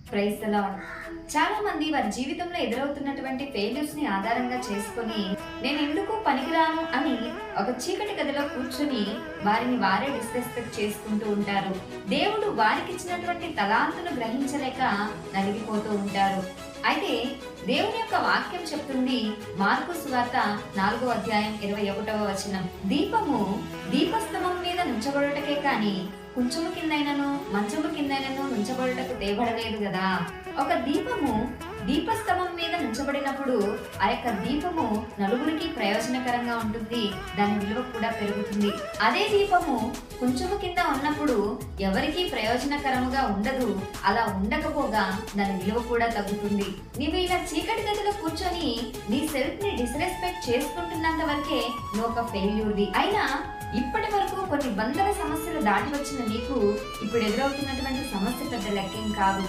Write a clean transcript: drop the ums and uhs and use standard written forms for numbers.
Praise the lord. చాలా మంది వారి జీవితంలో ఎదురవుతున్నటువంటి ఫెయిల్యూర్స్ ని ఆధారంగా చేసుకొని నేను ఎందుకు పనికిరాను అని ఒక చీకటి గదిలో కూర్చొని వారిని వారే డిస్రెస్పెక్ట్ చేసుకుంటూ ఉంటారు. దేవుడు వారికి ఇచ్చినటువంటి తలాంతును గ్రహించలేక నలిగిపోతూ ఉంటారు. అయితే దేవుని యొక్క వాక్యం చెప్తుంది, మార్కు సువార్త 4వ అధ్యాయం 21వ వచనం, దీపము దీపస్తంభం మీద నుంచబడుటకే కాని కొంచెము కిందైనను మంచము కిందైనను నుంచబడుటకు తేబడలేదు కదా. ఒక దీపము దీపస్తంభం మీద నుంచబడినప్పుడు ఆ యొక్క దీపము నలుగురికి ప్రయోజనకరంగా ఉంటుంది, దాని విలువ కూడా పెరుగుతుంది. అదే దీపము కొంచెము కింద ఉన్నప్పుడు ఎవరికి ప్రయోజనకరముగా ఉండదు, అలా ఉండకపోగా దాని విలువ కూడా తగ్గుతుంది. నీవు ఇలా చీకటి గదిలో కూర్చొని నీ సెల్ఫ్ ని డిస్రెస్పెక్ట్ చేసుకుంటున్నంత వరకే నువ్వు ఒక ఫెయిల్యూర్ది. అయినా ఇప్పటి వరకు కొన్ని వందల సమస్యలు దాటి వచ్చిన నీకు ఇప్పుడు ఎదురవుతున్నటువంటి సమస్య పెద్ద లెక్కేం కాదు.